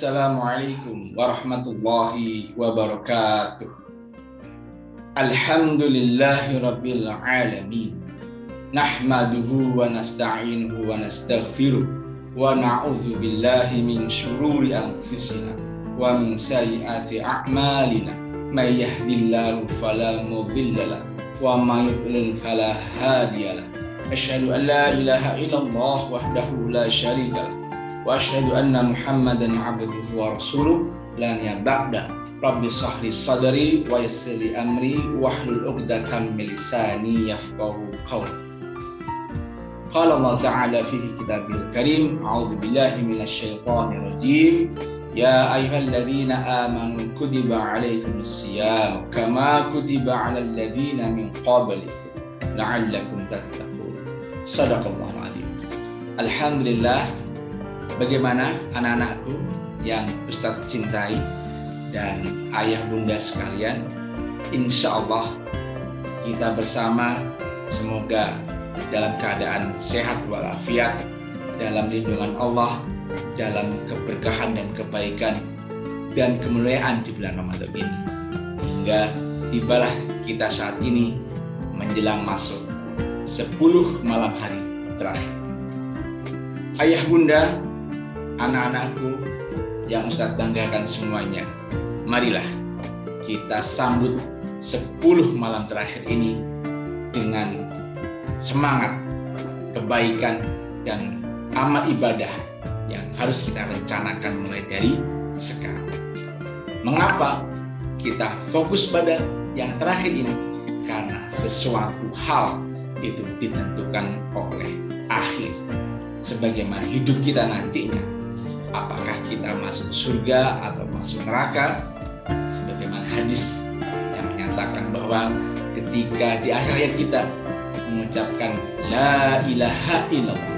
Assalamualaikum warahmatullahi wabarakatuh. Alhamdulillahi rabbil alamin. Nahmaduhu wa nasta'inuhu wa nastaghfiruh wa na'udzu billahi min syururi anfusina wa min sayyiati a'malina. May yahdihillahu fala mudilla lahu wa may yudlil fala hadiya lahu. Asyhadu an la ilaha illallah wahdahu la syarika lahu wa asyhadu anna Muhammadan 'abduhu wa rasuluh la nabiyya ba'da. Rabbi shrah li sadri wa yassir li amri wahlul 'uqdatam min lisani yafqahu qawli. Qala Allah Ta'ala fi kitabil karim, a'udzu billahi minasy syaithanir rajim. Ya ayyuhalladzina amanu kutiba 'alaikumus shiyam kama kutiba 'alal ladzina min qablikum la'allakum tattaqun. Shadaqallahul 'azim. Alhamdulillah, bagaimana anak-anakku yang Ustadz cintai dan ayah bunda sekalian, insya Allah kita bersama semoga dalam keadaan sehat walafiat, dalam lindungan Allah, dalam keberkahan dan kebaikan dan kemuliaan di bulan Ramadan ini, hingga tibalah kita saat ini menjelang masuk 10 malam hari terakhir. Ayah bunda, anak-anakku yang Ustadz banggakan semuanya, marilah kita sambut 10 malam terakhir ini dengan semangat, kebaikan, dan amal ibadah yang harus kita rencanakan mulai dari sekarang. Mengapa kita fokus pada yang terakhir ini? Karena sesuatu hal itu ditentukan oleh akhir. Sebagaimana hidup kita nantinya, apakah kita masuk surga atau masuk neraka? Sebagaimana hadis yang menyatakan bahwa ketika di akhir hayat kita mengucapkan la ilaha illallah,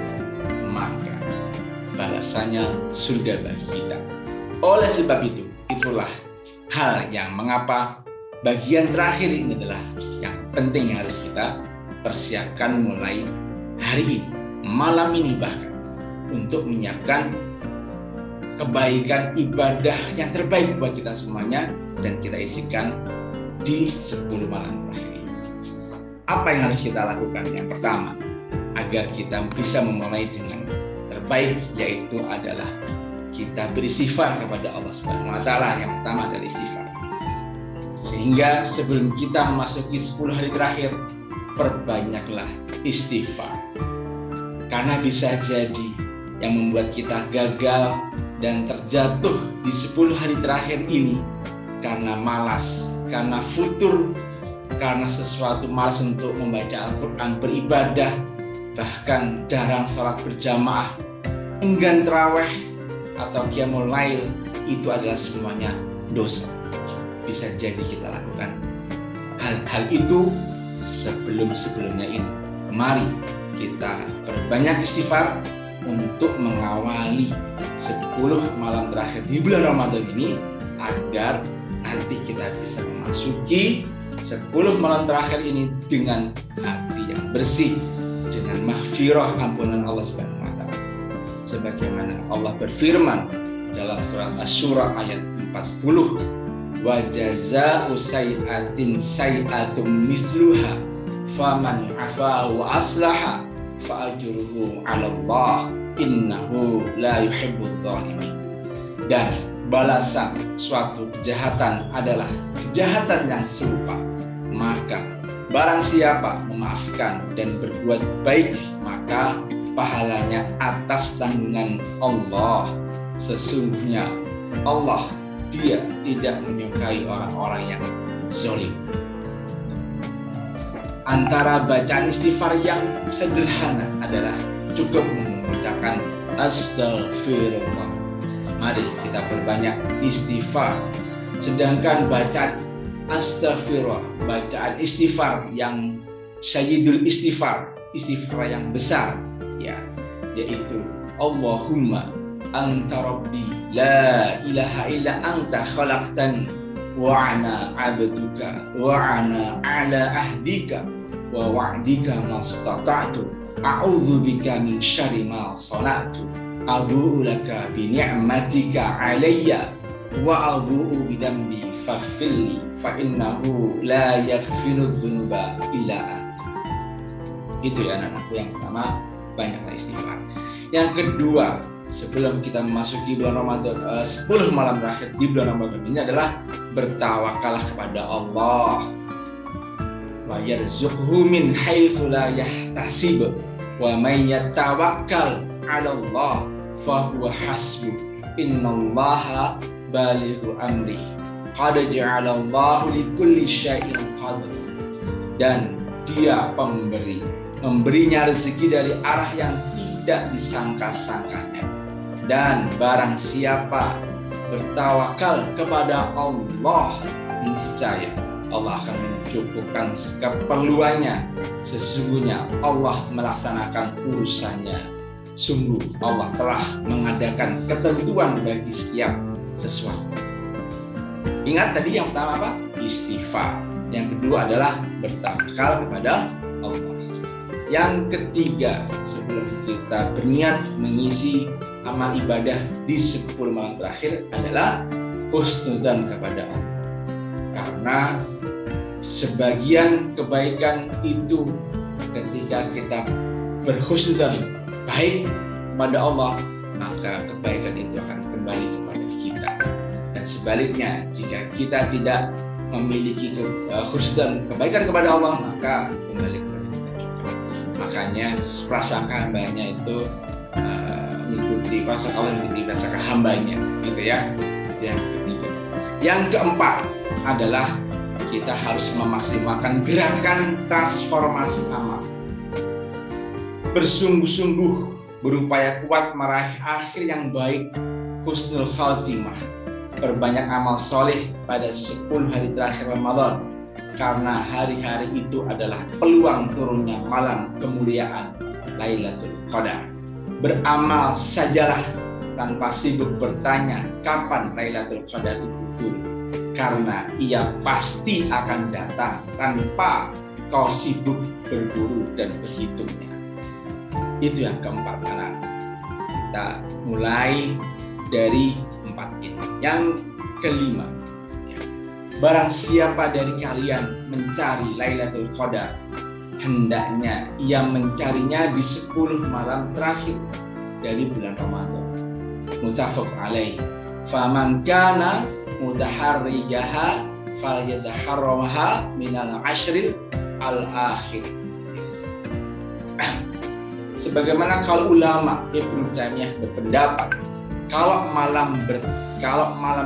maka balasannya surga bagi kita. Oleh sebab itu, itulah hal yang mengapa bagian terakhir ini adalah yang penting yang harus kita persiapkan mulai hari ini, malam ini bahkan, untuk menyiapkan kebaikan ibadah yang terbaik buat kita semuanya dan kita isikan di 10 malam terakhir ini. Apa yang harus kita lakukan? Yang pertama, agar kita bisa memulai dengan terbaik, yaitu adalah kita beristighfar kepada Allah Subhanahu wa taala. Yang pertama adalah istighfar. Sehingga sebelum kita memasuki 10 hari terakhir, perbanyaklah istighfar. Karena bisa jadi yang membuat kita gagal dan terjatuh di 10 hari terakhir ini karena malas, karena futur, karena sesuatu malas untuk membaca Al-Quran, beribadah, bahkan jarang salat berjamaah, enggan tarawih atau qiyamul lail. Itu adalah semuanya dosa. Bisa jadi kita lakukan hal-hal itu sebelum-sebelumnya ini. Mari kita perbanyak istighfar untuk mengawali 10 malam terakhir di bulan Ramadan ini, agar nanti kita bisa memasuki 10 malam terakhir ini dengan hati yang bersih, dengan maghfirah, ampunan Allah Subhanahu wa taala. Sebagaimana Allah berfirman dalam surat Asy-Syura ayat 40, wa jazaa'u sayyi'atin sayyi'atun mithluha faman 'afa wa aslaha fa ajruhu 'ala Allah innahu la yuhibbudz zalimin. Dan balasan suatu kejahatan adalah kejahatan yang serupa. Maka barang siapa memaafkan dan berbuat baik, maka pahalanya atas tanggungan Allah. Sesungguhnya Allah, Dia tidak menyukai orang-orang yang zalim. Antara bacaan istighfar yang sederhana adalah cukup mengucapkan astaghfirullah. Mari kita perbanyak istighfar. Sedangkan bacaan astaghfirullah, bacaan istighfar yang sayyidul istighfar, istighfar yang besar, ya, yaitu Allahumma anta rabbi la ilaha illa anta khalaqtani wa ana abduka wa ana ala ahdika wa wa'dika mastata'tu a'udzubika min syarri ma sana'tu abu'u laka bi ni'matika 'alayya wa abu'u bi dzambi faghfirli fa innahu la yaghfiru dzunuba illa anta. Itu ya anak-anakku, yang pertama banyaklah istighfar. Yang kedua, sebelum kita memasuki bulan Ramadan, 10 malam terakhir di bulan Ramadan ini adalah bertawakallah kepada Allah. Wa yarzuqhu min haitsu la yahtasib wa may yatawakkal 'ala Allah fa huwa hasbuh innallaha balighu amrih qad ja'alallahu likulli syai'in qadar. Dan dia memberinya rezeki dari arah yang tidak disangka-sangkanya. Dan barang siapa bertawakal kepada Allah, niscaya Allah akan mencukupkan keperluannya. Sesungguhnya Allah melaksanakan urusannya. Sungguh Allah telah mengadakan ketentuan bagi setiap sesuatu. Ingat tadi yang pertama apa? Istighfar. Yang kedua adalah bertawakal kepada Allah. Yang ketiga, sebelum kita berniat mengisi amal ibadah di 10 malam terakhir adalah husnudzan kepada Allah. Karena sebagian kebaikan itu ketika kita berhusnudzan baik kepada Allah, maka kebaikan itu akan kembali kepada kita. Dan sebaliknya, jika kita tidak memiliki husnudzan kebaikan kepada Allah, maka kembali kepada kita juga. Makanya prasangka hambanya itu mengikuti prasangka Allah, mengikuti prasangka hambanya, gitu ya. Itu yang ketiga. Yang keempat adalah kita harus memaksimalkan gerakan transformasi amal. Bersungguh-sungguh berupaya kuat meraih akhir yang baik, husnul khatimah. Perbanyak amal soleh pada 10 hari terakhir Ramadan, karena hari-hari itu adalah peluang turunnya malam kemuliaan Lailatul Qadar. Beramal sajalah tanpa sibuk bertanya kapan Lailatul Qadar itu turun, karena ia pasti akan datang tanpa kau sibuk berburu dan berhitungnya. Itu yang keempat, anak. Kita mulai dari 4 ini. Yang kelima, barang siapa dari kalian mencari Lailatul Qadar, hendaknya ia mencarinya di 10 malam terakhir dari bulan Ramadan. Muttafaq alaih. Faman kana mutaharrijaha falyataharramaha minal ashril al-akhir. Sebagaimana kalau ulama Ibnu Taimiyah berpendapat, kalau malam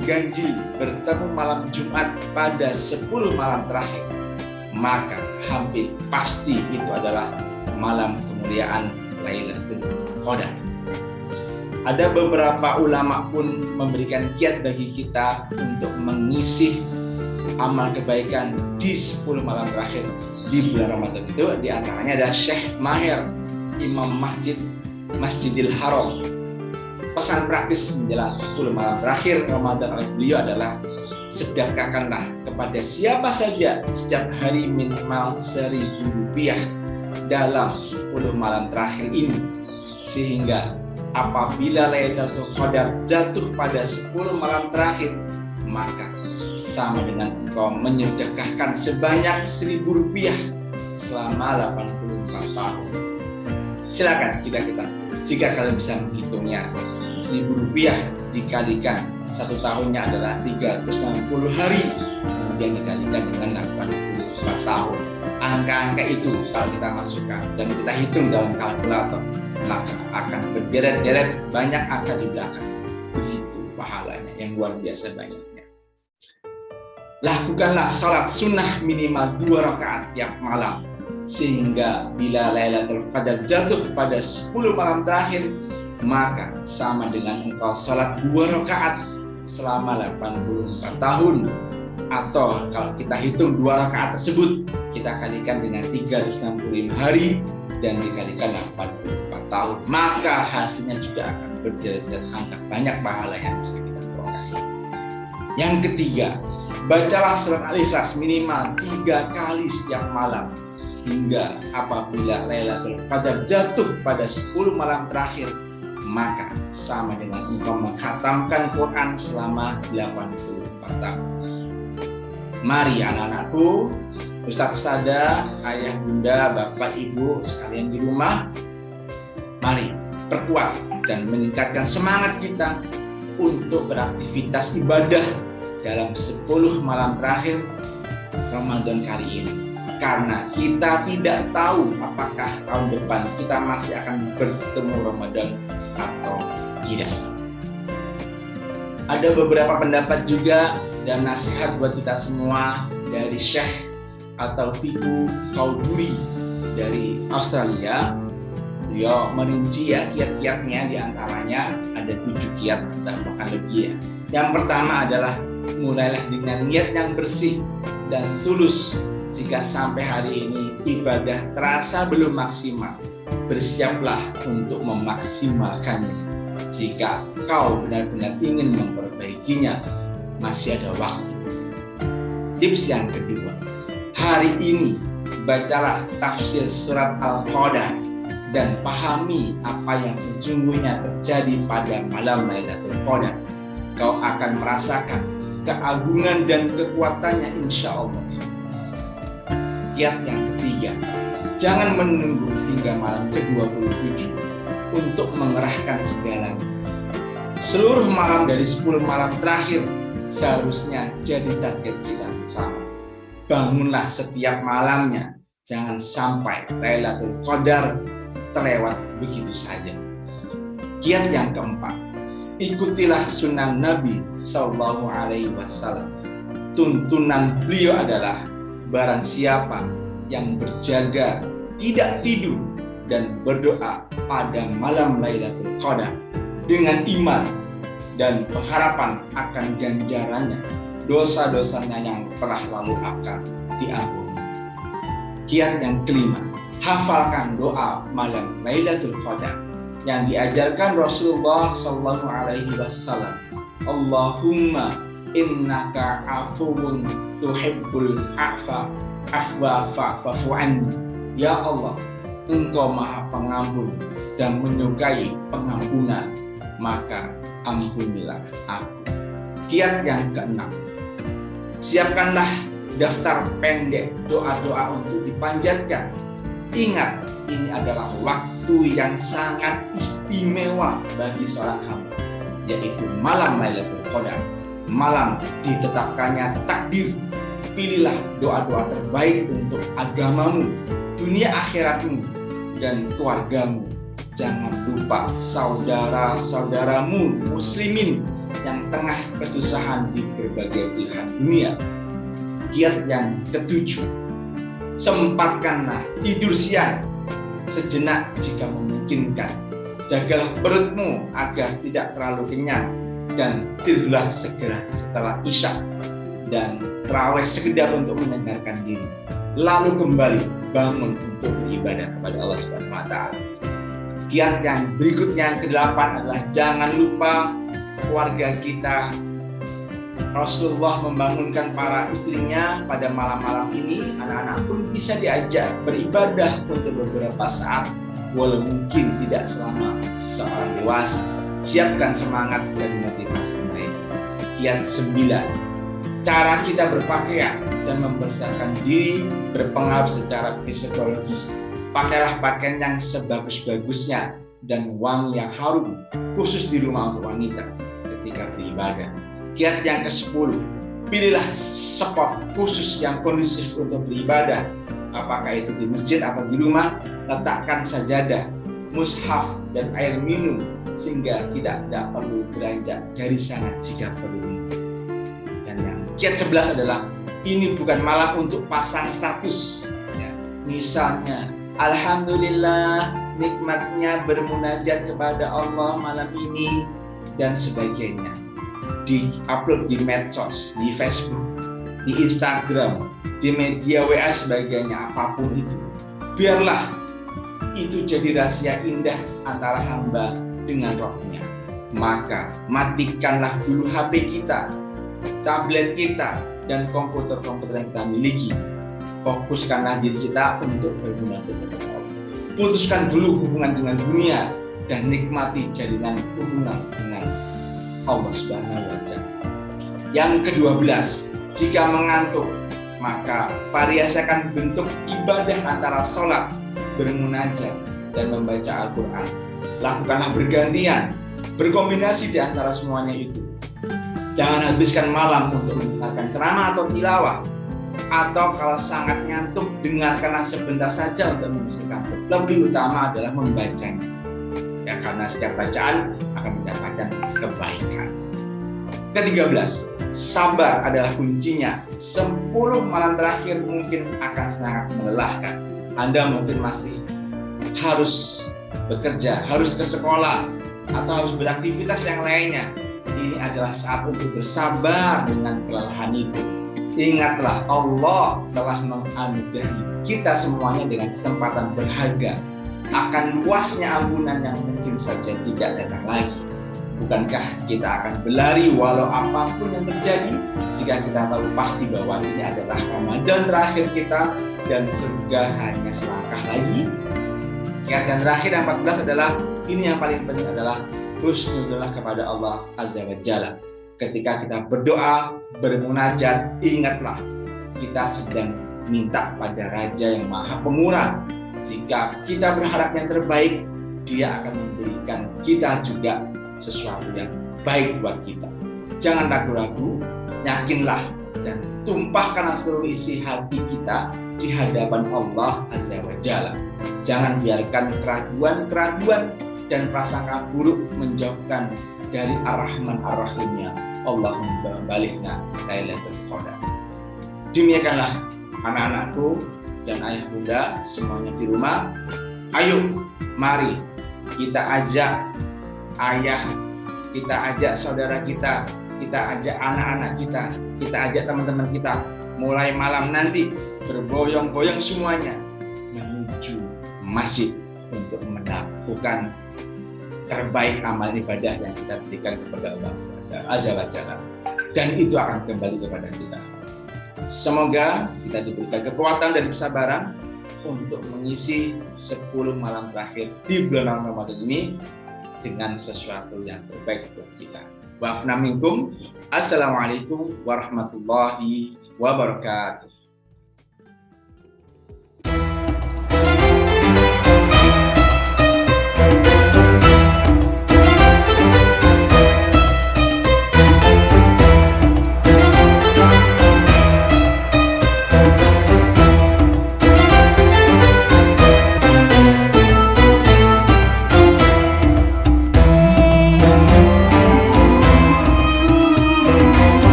ganjil bertemu malam Jumat pada 10 malam terakhir, maka hampir pasti itu adalah malam kemuliaan Lailatul Qadar. Ada beberapa ulama pun memberikan kiat bagi kita untuk mengisi amal kebaikan di 10 malam terakhir di bulan Ramadan. Itu diantaranya ada Syekh Mahir, Imam Masjidil Haram. Pesan praktis menjelang 10 malam terakhir Ramadan oleh beliau adalah sedekahkanlah kepada siapa saja setiap hari minimal Rp1.000 dalam 10 malam terakhir ini, sehingga apabila Lailatul Qadar jatuh pada 10 malam terakhir, maka sama dengan engkau menyedekahkan sebanyak Rp1.000 selama 84 tahun. Silakan jika kalian bisa menghitungnya, Rp1.000 dikalikan 1 tahunnya adalah 360 hari, kemudian dikalikan dengan 84 tahun. Angka-angka itu kalau kita masukkan dan kita hitung dalam kalkulator, maka akan berderet-deret banyak angka di belakang. Begitu pahalanya yang luar biasa banyaknya. Lakukanlah sholat sunnah minimal 2 rakaat tiap malam, sehingga bila Lailatul Qadar jatuh pada 10 malam terakhir, maka sama dengan engkau sholat 2 rakaat selama 84 tahun. Atau kalau kita hitung 2 rakaat tersebut, kita kalikan dengan 365 hari dan dikalikan 84 tahun, maka hasilnya juga akan berderet-deret angka banyak pahala yang bisa kita peroleh. Yang ketiga, bacalah surat Al-Ikhlas minimal 3 kali setiap malam, hingga apabila Lailatul Qadar jatuh pada 10 malam terakhir, maka sama dengan engkau mengkhatamkan Quran selama 84 tahun. Mari anak-anakku, Ustaz Sada, ayah bunda, bapak ibu sekalian di rumah, mari perkuat dan meningkatkan semangat kita untuk beraktivitas ibadah dalam 10 malam terakhir Ramadan kali ini. Karena kita tidak tahu apakah tahun depan kita masih akan bertemu Ramadan atau tidak. Ada beberapa pendapat juga dan nasihat buat kita semua dari Syekh atau Fiku Kauduri dari Australia. Beliau merinci ya kiat-kiatnya, diantaranya ada 7 kiat dan bahkan lebih ya. Yang pertama adalah mulailah dengan niat yang bersih dan tulus. Jika sampai hari ini ibadah terasa belum maksimal, bersiaplah untuk memaksimalkannya. Jika kau benar-benar ingin memperbaikinya, masih ada waktu. Tips yang kedua, hari ini bacalah tafsir surat Al-Qadar dan pahami apa yang sesungguhnya terjadi pada malam Lailatul Qadar. Kau akan merasakan keagungan dan kekuatannya insya Allah. Kiat yang ketiga, jangan menunggu hingga malam ke-27 untuk mengerahkan segalanya. Seluruh malam dari 10 malam terakhir seharusnya jadi target kita bersama. Bangunlah setiap malamnya, jangan sampai Lailatul Qadar terlewat begitu saja. Kiat yang keempat, ikutilah sunnah Nabi Sallallahu Alaihi Wasallam. Tuntunan beliau adalah barang siapa yang berjaga, tidak tidur, dan berdoa pada malam Lailatul Qadar dengan iman dan pengharapan akan ganjarannya, dosa-dosanya yang telah lalu akan diampuni. Kiat yang kelima, hafalkan doa malam Lailatul Qadar yang diajarkan Rasulullah Sallallahu Alaihi Wasallam. Allahumma innaka afuwun tuhibbul afwa fa'fu anni. Ya Allah, Engkau Maha Pengampun dan menyukai pengampunan, maka ampunilah aku. Kiat yang keenam, siapkanlah daftar pendek doa-doa untuk dipanjatkan. Ingat, ini adalah waktu yang sangat istimewa bagi seorang hamba, yaitu malam Lailatul Qadar, malam ditetapkannya takdir. Pilihlah doa-doa terbaik untuk agamamu, dunia akhiratmu, dan keluargamu. Jangan lupa saudara-saudaramu muslimin yang tengah kesusahan di berbagai belahan dunia. Kiat yang ketujuh, sempatkanlah tidur siang sejenak jika memungkinkan. Jagalah perutmu agar tidak terlalu kenyang dan tidurlah segera setelah isya dan terawih sekedar untuk menyegarkan diri. Lalu kembali bangun untuk beribadah kepada Allah Subhanahu wa taala. Kiat yang berikutnya yang ke-8 adalah jangan lupa keluarga kita. Rasulullah membangunkan para istrinya pada malam-malam ini. Anak-anak pun bisa diajak beribadah untuk beberapa saat, walau mungkin tidak selama seorang dewasa. Siapkan semangat dan motivasi mereka. Kiat 9, cara kita berpakaian dan membersihkan diri berpengaruh secara psikologis. Pakailah pakaian yang sebagus-bagusnya dan wangi yang harum, khusus di rumah untuk wanita ketika beribadah. Kiat yang ke-10, pilihlah spot khusus yang kondusif untuk beribadah. Apakah itu di masjid atau di rumah, letakkan sajadah, mushaf, dan air minum sehingga tidak perlu beranjak dari sana jika perlu. Dan yang kiat 11 adalah ini bukan malam untuk pasang status. Ya, misalnya, alhamdulillah nikmatnya bermunajat kepada Allah malam ini dan sebagainya. Di-upload di medsos, di Facebook, di Instagram, di media WA sebagainya, apapun itu. Biarlah itu jadi rahasia indah antara hamba dengan Rohnya. Maka matikanlah dulu HP kita, tablet kita, dan komputer-komputer yang kita miliki. Fokuskanlah diri kita untuk berguna kepada Allah. Putuskan dulu hubungan dengan dunia dan nikmati jalinan hubungan dengan Allah Subhanahu wa Ta'ala. Yang ke-12, jika mengantuk, maka variasikan bentuk ibadah antara sholat, bermunajat, dan membaca Al-Quran. Lakukanlah bergantian, berkombinasi di antara semuanya itu. Jangan habiskan malam untuk mendengarkan ceramah atau tilawah, atau kalau sangat ngantuk, dengarkanlah sebentar saja untuk mengusir kantuk. Lebih utama adalah membacanya, ya, karena setiap bacaan akan mendapatkan kebaikan. Ke-13, sabar adalah kuncinya. 10 malam terakhir mungkin akan sangat melelahkan. Anda mungkin masih harus bekerja, harus ke sekolah, atau harus beraktivitas yang lainnya. Ini adalah saat untuk bersabar dengan kelelahan itu. Ingatlah, Allah telah menganugerahi kita semuanya dengan kesempatan berharga akan luasnya ampunan yang mungkin saja tidak datang lagi. Bukankah kita akan berlari walau apapun yang terjadi jika kita tahu pasti bahwa ini adalah Ramadan terakhir kita dan surga hanya selangkah lagi? Dan terakhir yang 14 adalah, ini yang paling penting adalah husnudzon kepada Allah Azza wa Jalla. Ketika kita berdoa, bermunajat, ingatlah kita sedang minta pada Raja yang Maha Pemurah. Jika kita berharap yang terbaik, Dia akan memberikan kita juga sesuatu yang baik buat kita. Jangan ragu-ragu, yakinlah dan tumpahkanlah seluruh isi hati kita di hadapan Allah Azza wa Jalla. Jangan biarkan keraguan-keraguan dan prasangka buruk menjauhkan dari Ar-Rahman Ar-Rahimnya. Allahumma balikna Lailatul Qadar. Demikianlah anak-anakku dan ayah bunda semuanya di rumah. Ayo, mari kita ajak ayah, kita ajak saudara kita ajak anak-anak kita ajak teman-teman kita mulai malam nanti berboyong-boyong semuanya menuju masjid untuk melakukan terbaik amal ibadah yang kita berikan kepada Allah Azza wa Jalla, dan itu akan kembali kepada kita. Semoga kita diberikan kekuatan dan kesabaran untuk mengisi 10 malam terakhir di bulan Ramadan ini dengan sesuatu yang terbaik buat kita. Wa'afna minkum. Assalamualaikum warahmatullahi wabarakatuh.